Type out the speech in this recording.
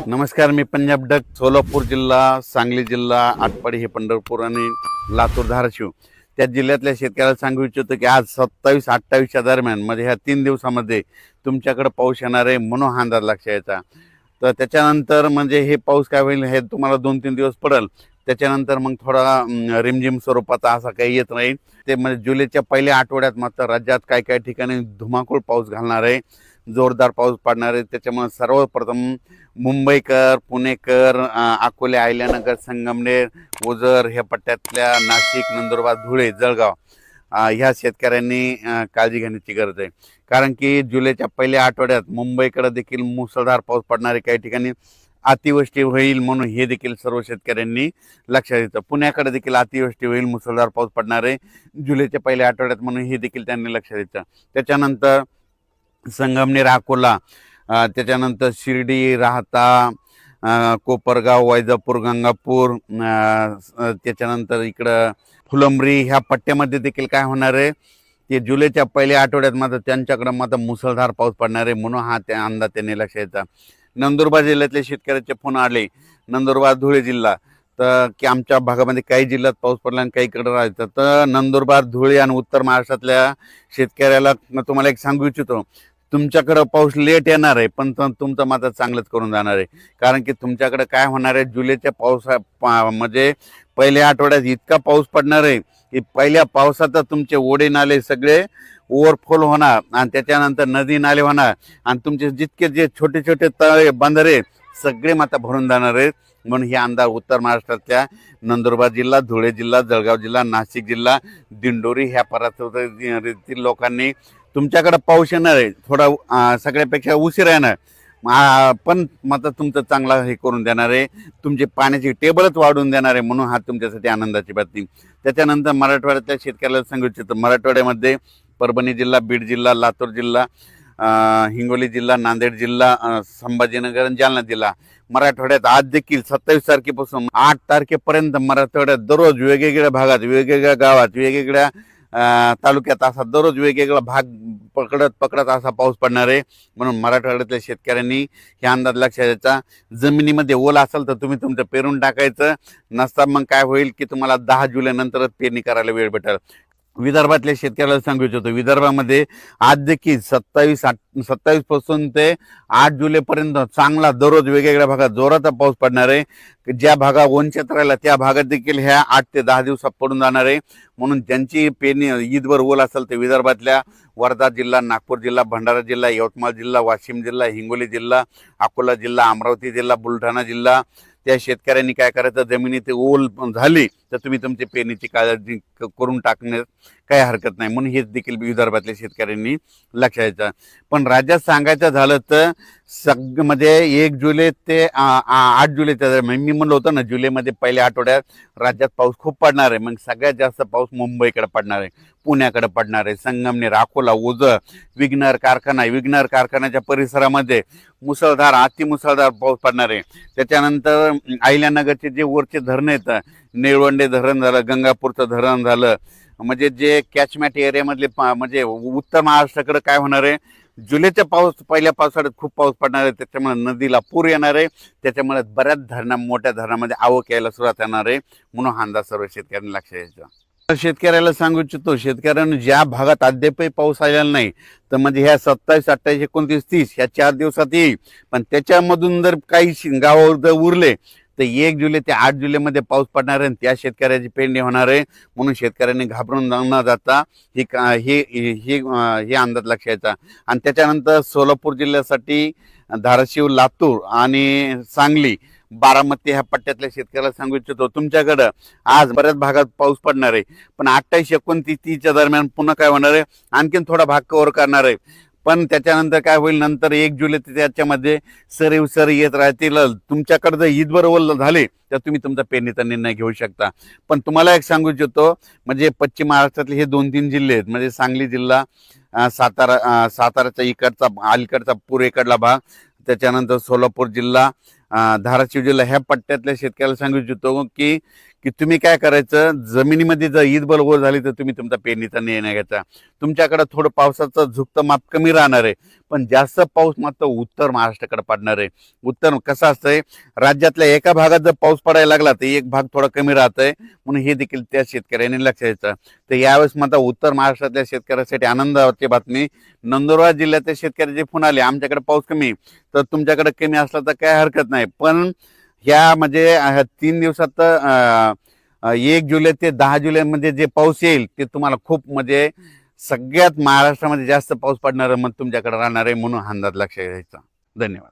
नमस्कार, मी पंजाब डक. सोलापूर जिल्हा, सांगली जिल्हा, आटपाडी हे पंढरपूर आणि लातूर, धाराशिव त्या जिल्ह्यातल्या शेतकऱ्याला सांगू इच्छितो की आज 27-28च्या दरम्यान म्हणजे ह्या 3 दिवसामध्ये तुमच्याकडे पाऊस येणार आहे म्हणून हा अंदाज लक्षात यायचा. तर त्याच्यानंतर म्हणजे हे पाऊस काय होईल हे तुम्हाला 2-3 दिवस पडेल. त्याच्यानंतर मग थोडा रिमझिम स्वरूपाचा असा काही येत राहील. ते म्हणजे जुलैच्या पहिल्या आठवड्यात मात्र राज्यात काही काही ठिकाणी धुमाकूळ पाऊस घालणार आहे, जोरदार पाऊस पडणार आहे. त्याच्यामुळे सर्वप्रथम मुंबईकर, पुणेकर, अकोले, अहिल्यानगर, संगमनेर, ओझर ह्या पट्ट्यातल्या नाशिक, नंदुरबार, धुळे, जळगाव ह्या शेतकऱ्यांनी काळजी घेण्याची गरज आहे. कारण की जुलैच्या पहिल्या आठवड्यात मुंबईकडे देखील मुसळधार पाऊस पडणार आहे. काही ठिकाणी अतिवृष्टी होईल म्हणून हे देखील सर्व शेतकऱ्यांनी लक्षात घेतलं. पुण्याकडे देखील अतिवृष्टी होईल, मुसळधार पाऊस पडणार आहे जुलैच्या पहिल्या आठवड्यात म्हणून हे देखील त्यांनी लक्षात घेतलं. त्याच्यानंतर संगमनेर, अकोला, त्याच्यानंतर शिर्डी, राहता, कोपरगाव, वैजापूर, गंगापूर, त्याच्यानंतर इकडं फुलंब्री ह्या पट्ट्यामध्ये देखील काय होणार आहे ते जुलैच्या पहिल्या आठवड्यात मात्र त्यांच्याकडं मात्र मुसळधार पाऊस पडणार आहे म्हणून हा त्या अंदाज त्यांनी लक्षात येतात. नंदुरबार जिल्ह्यातले शेतकऱ्याचे फोन आले, नंदुरबार, धुळे जिल्हा, तर की आमच्या भागामध्ये काही जिल्ह्यात पाऊस पडला आणि काहीकडे राहायचं. तर नंदुरबार, धुळे आणि उत्तर महाराष्ट्रातल्या शेतकऱ्याला तुम्हाला एक सांगू इच्छितो, तुमच्याकडं पाऊस लेट येणार आहे पण तुमचं मात्र चांगलंच करून जाणार आहे. कारण की तुमच्याकडे काय होणार आहे, जुलैच्या म्हणजे पहिल्या आठवड्यात इतका पाऊस पडणार आहे की पहिल्या पावसात तुमचे ओढे नाले सगळे ओव्हरफ्लो होणार आणि त्याच्यानंतर नदी नाले होणार आणि तुमचे जितके जे छोटे छोटे तळे बंधारे सगळे मात्र भरून जाणार आहेत. म्हणून हे अंदाज उत्तर महाराष्ट्रातल्या नंदुरबार जिल्हा, धुळे जिल्हा, जळगाव जिल्हा, नाशिक जिल्हा, दिंडोरी ह्या परिसरातील लोकांनी तुमच्याकडे पाऊस येणार आहे, थोडा सगळ्यापेक्षा उशीर येणार पण मात्र तुमचं चांगला हे करून देणार आहे, तुमची पाण्याची टेबलच वाढवून देणार आहे म्हणून हा तुमच्यासाठी आनंदाची बातमी. त्याच्यानंतर मराठवाड्यातल्या शेतकऱ्याला सांगू इच्छितो, मराठवाड्यामध्ये परभणी जिल्हा, बीड जिल्हा, लातूर जिल्हा, हिंगोली जिल्हा, नांदेड जिल्हा, संभाजीनगर आणि जालना जिल्हा, मराठवाड्यात आज देखील 27 तारखेपासून 8 तारखेपर्यंत मराठवाड्यात दररोज वेगवेगळ्या भागात, वेगवेगळ्या गावात, वेगवेगळ्या तालुक्यात असा दररोज वेगवेगळा भाग पकडत असा पाऊस पडणार आहे. म्हणून मराठवाड्यातल्या शेतकऱ्यांनी हे अंदाज लक्षात घ्यायचा. जमिनीमध्ये ओल असेल तर तुम्ही तुमचं पेरून टाकायचं, नसता मग काय होईल की तुम्हाला 10 जुलै नंतरच पेरणी करायला वेळ भेटेल. विदर्भातल्या शेतकऱ्याला सांगू इच्छितो, विदर्भामध्ये आज देखील 27 पासून ते 8 जुलैपर्यंत चांगला दररोज वेगवेगळ्या भागात जोराचा पाऊस पडणार आहे. ज्या भागात वंचित राहिला त्या भागात देखील ह्या 8 ते 10 दिवसात पडून जाणार आहे. म्हणून ज्यांची पेरणी ईदभर ओल असेल ते विदर्भातल्या वर्धा जिल्हा, नागपूर जिल्हा, भंडारा जिल्हा, यवतमाळ जिल्हा, वाशिम जिल्हा, हिंगोली जिल्हा, अकोला जिल्हा, अमरावती जिल्हा, बुलढाणा जिल्हा, त्या शेतकऱ्यांनी काय करायचं, जमिनीत ओल झाली तर तुम्ही तुमची पेरणीची काळजी करून टाकण्यात काही हरकत नाही. म्हणून हेच देखील विदर्भातल्या शेतकऱ्यांनी लक्षात घ्यायचं. पण राज्यात सांगायचं झालं तर म्हणजे 1 जुलै ते 8 जुलैच्या दरम्यान मी म्हणलं होतं ना, जुलैमध्ये पहिल्या आठवड्यात राज्यात पाऊस खूप पडणार आहे. मग सगळ्यात जास्त पाऊस मुंबईकडे पडणार आहे, पुण्याकडे पडणार आहे, संगमनेर, अकोला, ओझर, विघ्नर कारखान्याच्या परिसरामध्ये मुसळधार, अतिमुसळधार पाऊस पडणार आहे. त्याच्यानंतर अहिल्यानगरचे जे वरचे धरण आहेत, निळवंडे धरण झालं, गंगापूरचं धरण झालं, म्हणजे जे कॅचमॅट एरियामधले म्हणजे उत्तर महाराष्ट्राकडे काय होणार आहे, जुलैच्या पहिल्या पावसाळ्यात खूप पाऊस पडणार आहे. त्याच्यामुळे नदीला पूर येणार आहे. त्याच्यामुळे बऱ्याच मोठ्या धरणामध्ये आवक यायला सुरुवात येणार आहे. म्हणून हा अंदाज सर्व शेतकऱ्यांनी लक्षात घ्यायचा. शेतकऱ्याला सांगू इच्छितो, शेतकऱ्यांना ज्या भागात अद्यापही पाऊस आलेला नाही तर म्हणजे ह्या 27, 28, 29, 30 ह्या 4 दिवसात येईल. पण त्याच्यामधून जर काही गावावर जर उरले तर 1 जुलै ते 8 जुलैमध्ये पाऊस पडणार आहे आणि त्या शेतकऱ्याची पेरणी होणार आहे. म्हणून शेतकऱ्यांनी घाबरून न जाता हे अंदाज लक्षात घ्यायचा. आणि त्याच्यानंतर सोलापूर जिल्ह्यासाठी धाराशिव, लातूर आणि सांगली, बारामती ह्या पट्ट्यातल्या शेतकऱ्याला सांगू इच्छितो, तुमच्याकडं आज बऱ्याच भागात पाऊस पडणार आहे. पण 28, 29, 30च्या दरम्यान पुन्हा काय होणार आहे, आणखीन थोडा भाग कव्हर करणार आहे. पण त्याच्यानंतर काय होईल, नंतर 1 जुलै ते त्याच्यामध्ये सर येत राहतील. तुमच्याकडे जर ईदभर ओल झाले तर तुम्ही तुमचा पेरणीचा निर्णय घेऊ शकता. पण तुम्हाला एक सांगू इच्छितो, म्हणजे पश्चिम महाराष्ट्रातले हे 2-3 जिल्हे आहेत, म्हणजे सांगली जिल्हा, साताराचा अलीकडचा पूर्वेकडला भाग, त्याच्यानंतर सोलापूर जिल्हा, धाराशिव जिल्हा ह्या पट्ट्यातल्या शेतकऱ्याला सांगू इच्छितो की की तुम्ही काय करायचं, जमिनीमध्ये जर ईद बलगोल झाली तर तुम्ही तुमचा पेरणीचा निर्णय घ्यायचा. तुमच्याकडे थोडं पावसाचं झुकतं माप कमी राहणार आहे, पण जास्त पाऊस मात्र उत्तर महाराष्ट्राकडे पडणार आहे. उत्तर कसं असतंय, राज्यातल्या एका भागात जर पाऊस पडायला लागला तर एक भाग थोडा कमी राहतोय, म्हणून हे देखील त्या शेतकऱ्यांनी लक्ष द्यायचं. तर यावेळेस मात्र उत्तर महाराष्ट्रातल्या शेतकऱ्यांसाठी आनंदाची बातमी. नंदुरबार जिल्ह्यातल्या शेतकऱ्याचे फोन आले, आमच्याकडे पाऊस कमी, तर तुमच्याकडे कमी असला तर काय हरकत नाही, पण ह्या म्हणजे 3 दिवसात 1 जुलै ते 10 जुलैमध्ये जे पाऊस येईल ते तुम्हाला खूप म्हणजे सगळ्यात महाराष्ट्रामध्ये जास्त पाऊस पडणार मग तुमच्याकडे राहणार आहे, म्हणून अंदाज लक्षात घ्यायचा. धन्यवाद.